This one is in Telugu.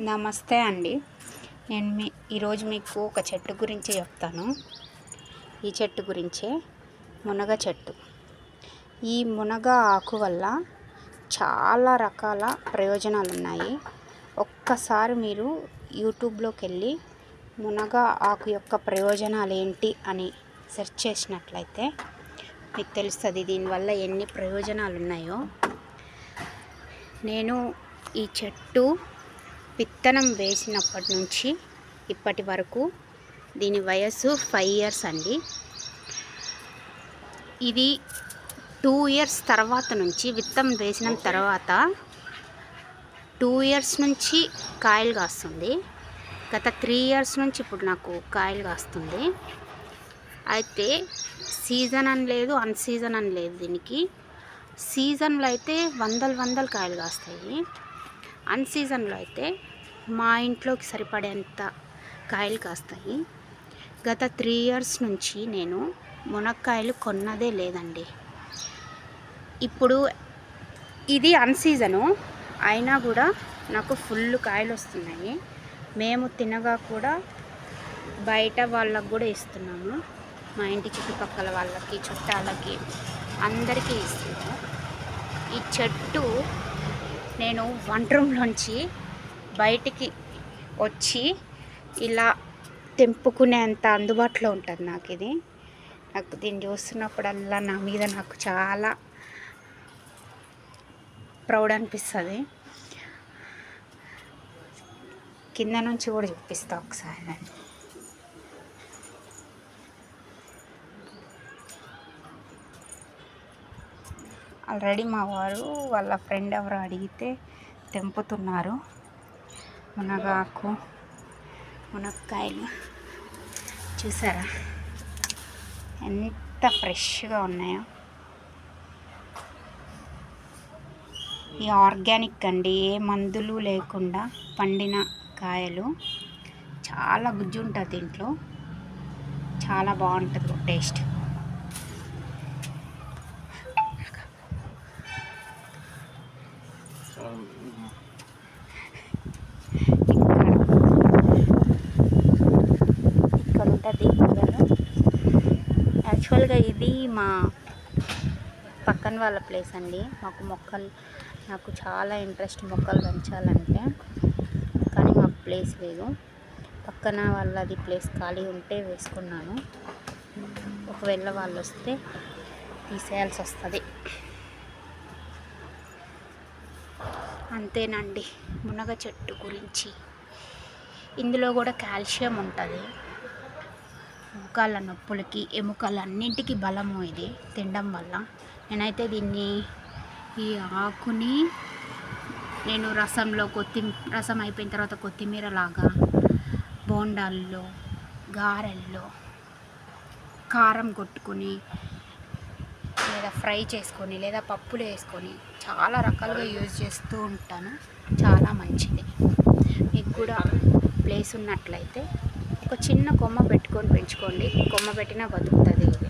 నమస్తే అండి. నేను ఈరోజు మీకు ఒక చెట్టు గురించి చెప్తాను. ఈ చెట్టు గురించే, మునగ చెట్టు. ఈ మునగ ఆకు వల్ల చాలా రకాల ప్రయోజనాలు ఉన్నాయి. ఒక్కసారి మీరు యూట్యూబ్లోకి వెళ్ళి మునగ ఆకు యొక్క ప్రయోజనాలు ఏంటి అని సెర్చ్ చేసినట్లయితే మీకు తెలుస్తుంది దీనివల్ల ఎన్ని ప్రయోజనాలు ఉన్నాయో. నేను ఈ చెట్టు విత్తనం వేసినప్పటి నుంచి ఇప్పటి వరకు దీని వయస్సు 5 years అండి. ఇది 2 years తర్వాత నుంచి, విత్తనం వేసిన తర్వాత 2 years నుంచి కాయలు కాస్తుంది. గత 3 years నుంచి ఇప్పుడు నాకు కాయలు కాస్తుంది. అయితే సీజన్ అని లేదు, అన్సీజన్ అని లేదు. దీనికి సీజన్లో అయితే వందలు కాయలు కాస్తాయి. అన్సీజన్లో అయితే మా ఇంట్లోకి సరిపడేంత కాయలు కాస్తాయి. గత 3 years నుంచి నేను మునక్కాయలు కొన్నదే లేదండి. ఇప్పుడు ఇది అన్సీజను అయినా కూడా నాకు ఫుల్ కాయలు వస్తున్నాయి. మేము తినగా కూడా బయట వాళ్ళకు కూడా ఇస్తున్నాము. మా ఇంటి చుట్టుపక్కల వాళ్ళకి, చుట్టాలకి, అందరికీ ఇస్తున్నాము. ఈ చెట్టు నేను వంట రూమ్లోంచి బయటికి వచ్చి ఇలా తెంపుకునేంత అందుబాటులో ఉంటుంది నాకు ఇది. నాకు దీన్ని చూస్తున్నప్పుడల్లా నా మీద నాకు చాలా ప్రౌడ్ అనిపిస్తుంది. కింద నుంచి కూడా చూపిస్తా ఒకసారి. ఆల్రెడీ మా వారు వాళ్ళ ఫ్రెండ్ ఎవరో అడిగితే తెంపుతున్నారు మునగాకు, మునక్కాయలు. చూసారా ఎంత ఫ్రెష్గా ఉన్నాయో. ఈ ఆర్గానిక్ అండి, ఏ మందులు లేకుండా పండిన కాయలు. చాలా గుజ్జు ఉంటుంది దీంట్లో, చాలా బాగుంటుంది టేస్ట్. ఇక్కడ ఉంటుంది యాక్చువల్గా ఇది మా పక్కన వాళ్ళ ప్లేస్ అండి. నాకు చాలా ఇంట్రెస్ట్ మొక్కలు పెంచాలంటే, కానీ మాకు ప్లేస్ లేదు. పక్కన వాళ్ళది ప్లేస్ ఖాళీ ఉంటే వేసుకున్నాను. ఒకవేళ వాళ్ళు వస్తే తీసేయాల్సి వస్తుంది. అంతేనండి మునగ చెట్టు గురించి. ఇందులో కూడా కాల్షియం ఉంటుంది. మోకాళ్ళ నొప్పులకి, ఎముకలన్నింటికి బలము ఇది తినడం వల్ల. నేనైతే ఈ ఆకుని నేను రసం అయిపోయిన తర్వాత కొత్తిమీర లాగా బోండాల్లో, గారెల్లో కారం కొట్టుకొని, లేదా ఫ్రై చేసుకొని, లేదా పప్పులు వేసుకొని చాలా రకాలుగా యూజ్ చేస్తూ ఉంటాను. చాలా మంచిది. మీకు కూడా ప్లేస్ ఉన్నట్లయితే ఒక చిన్న కొమ్మ పెట్టుకొని పెంచుకోండి. కొమ్మ పెట్టినా బతుకుతుంది ఇది.